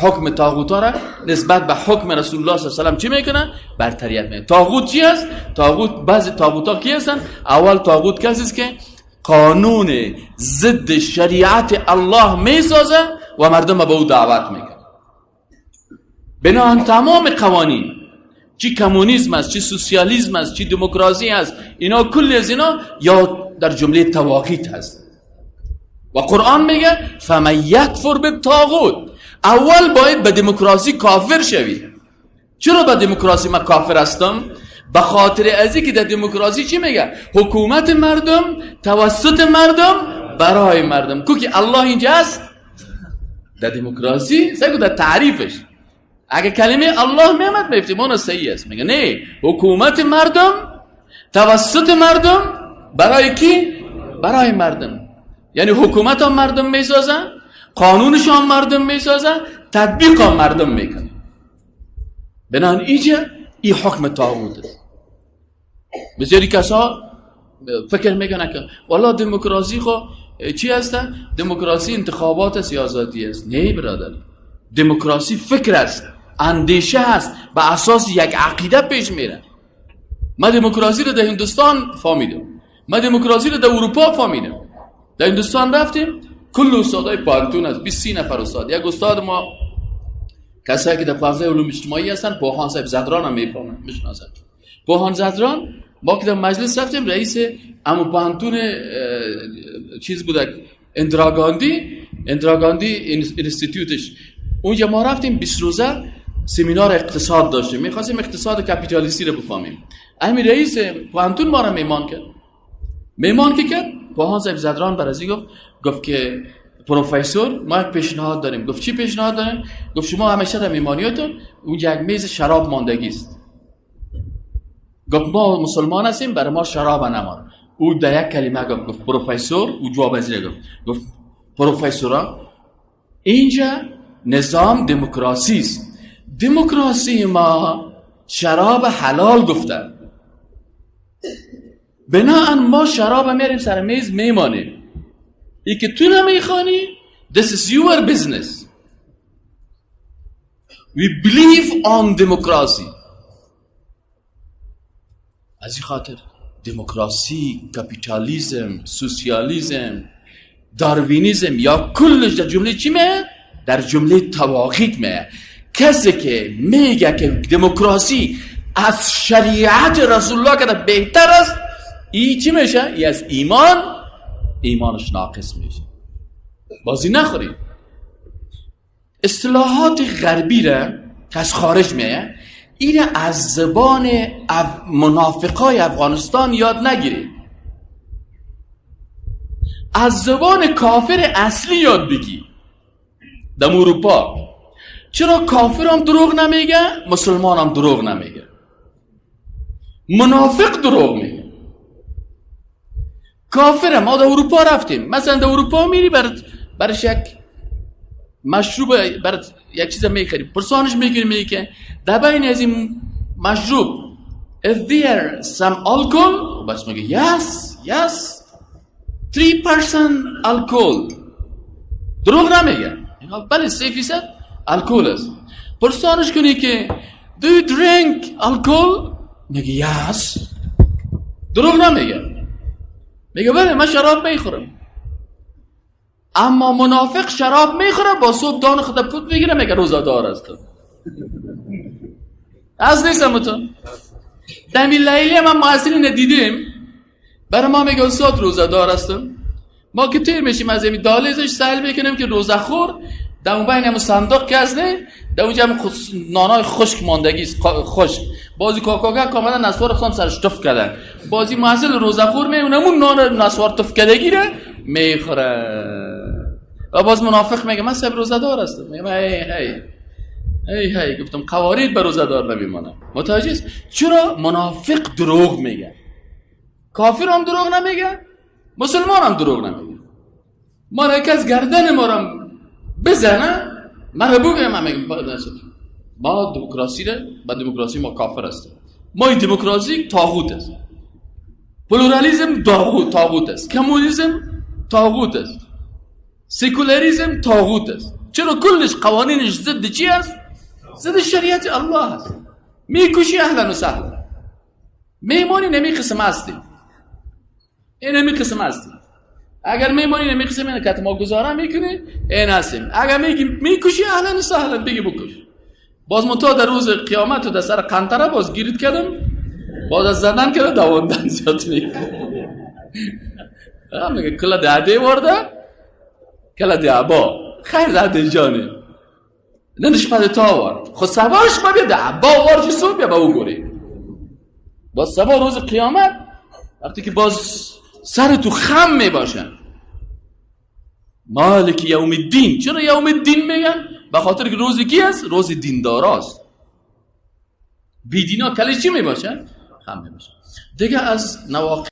حکم طاغوتا را نسبت به حکم رسول الله صلی الله علیه و سلم چی میکنه؟ برتریت میکنه. طاغوت چی است؟ طاغوت، بعضی طاغوتا کی هستن؟ اول طاغوت کسی است که قانون ضد شریعت الله میسازه و مردم به او دعوت میکنه. بنابراین تمام قوانین، چی کمونیسم است، چی سوسیالیسم است، چی دموکراسی است، اینا کل از اینا یا در جمله طواغیت هست. و قرآن میگه فمن یکفر بالطاغوت، اول باید به دموکراسی کافر شوی. چرا به دموکراسی من کافر هستم؟ به خاطر ازی که در دموکراسی چی میگه؟ حکومت مردم توسط مردم برای مردم. کو که الله اینجا است در دموکراسی، سگو در تعریفش اگه کلمه الله میامد به افتیمان صحیح است. میگه نه، حکومت مردم توسط مردم برای کی؟ برای مردم. یعنی حکومت هم مردم میسازن، قانونش هم مردم میسازن، تطبیق هم مردم میکنن. بنابراین اینجا این حکم طاغوت است. بسیاری کسا فکر میکنن که والا دموکراسی خو چی هست؟ دموکراسی انتخابات سیاستی است. نه برادر، دموکراسی فکر است، اندیشه است، به اساس یک عقیده پیش میره. من دموکراسی رو در هندوستان فهمیدم، من دموکراسی رو در اروپا فهمیدم. در هندوستان رفتیم، کل استادای پانتون از 20 نفر استاد. یک استاد ما کسایی که در حوزه علوم اجتماعی هستن، پوهان صاحب زدران هم میشناسن. پوهان زدران ما که در مجلس رفتیم، رئیس امو پانتون چیز بود، اندراگاندی اینستیتوتش، اونجا ما رفتیم 20 روزه سمینار اقتصاد داشتیم، می‌خواستیم اقتصاد کپیتالیستی رو بفهمیم. همین رئیس پانتون ما رو میمان کرد. پوهان صاحب زدران برازی گفت که پروفسور ما یک پیشنهاد داریم. گفت چی پیشنهاد داریم؟ گفت شما همیشه در میمانیاتون اونجا یک میز شراب ماندگی است. گفت ما مسلمان هستیم، برای ما شراب نمان. او در یک کلمه گفت پروفسور، او جواب از گفت پروفسورا اینجا نظام دموکراسی است. دموکراسی ما شراب حلال گفتن، بناهن ما شراب میاریم سر میز میمانیم. ای که تو نمیخوانی this is your business. We believe on democracy. از این خاطر دموکراسی، کپیتالیسم، سوسیالیسم، داروینیسم یا کلش در جمله چی میه؟ در جمله طواغیت میه. کسی که میگه که دموکراسی از شریعت رسول الله که بهتر است، ای چی میشه؟ ای از ایمانش ناقص میشه. بازی نخورید. اصطلاحات غربی را که از خارج میه، این از زبان منافقای افغانستان یاد نگیرید، از زبان کافر اصلی یاد بگی. در اروپا چرا کافر هم دروغ نمیگه، مسلمان هم دروغ نمیگه، منافق دروغ میگه. کافر ما در اروپا رفتیم، مثلا در اروپا میری برش یک مشروب، برات یک چیز میخری، پرسانش میگیری که در بین از این مشروب is there some alcohol؟ بس میگه yes 3% alcohol. دروغ نمیگه، بله 3% الکل است. پرسانش کنی که do you drink alcohol؟ میگه yes. دروغ نمیگه، میگه بله من شراب میخورم. اما منافق شراب میخوره، با صبح دان خود پود میگیره، میگه روزادار هستم. از نیستم تو دمی لیلی من معاصرین ندیدیم، برای ما میگه استاد روزادار هستم. ما که تیر میشیم از این دالیزش سهل بکنیم که روزه خور، در اون بین همون صندوق که هست نه، در اونجا همون نانای خشک ماندگی است، خشک. بازی کاکاگه کاملا نسوار خام سرش تف کردن، بازی محصل روزه خور میونه همون نان نسوار تف کردگی رو میخوره. و باز منافق میگه من سب روزه دار هستم. میگه هی گفتم قوارید به روزه دار نمیمانم. متوجه است؟ چرا منافق دروغ میگه؟ کافر هم دروغ نمیگه، مسلمان هم دروغ نمیگه. ما را کس گردن ما را بزنه، من رو بگم ما دموکراسی را، با دموکراسی ما کافر هستیم. ما این دموکراسی طاغوت است، پلورالیسم طاغوت است، کمونیسم طاغوت است، سکولاریسم طاغوت است. چرا کلش قوانینش ضد چی است؟ ضد شریعت الله است. میکشی اهلا و سهلا. میمانی نمی قسم هستی، این نمی قسم هستی. اگر میمانی نمی قسم اینه که ما گزاره میکنی این هستیم. اگر میگی میکشی اهلا و سهلا بگی بکش. باز منتها در روز قیامت و در سر قنطره باز گیرید کردم، باز از زدن کرده دواندن زیاد میکنه. میگه کلا دعده ورده کلا دعبا خیر دعده جانه ننش پده تا ورد خود سوارش ما بیا دعبا ورد جسو بیا با او گوری. باز سوار روز قیامت وقتی که باز سر تو خم میباشن مالک یوم الدین. چرا یوم الدین میگن؟ به خاطر که روزی کی است؟ روز دینداراست. بیدینا کلی چی میباشن؟ خم میباشن. دیگه از نواقع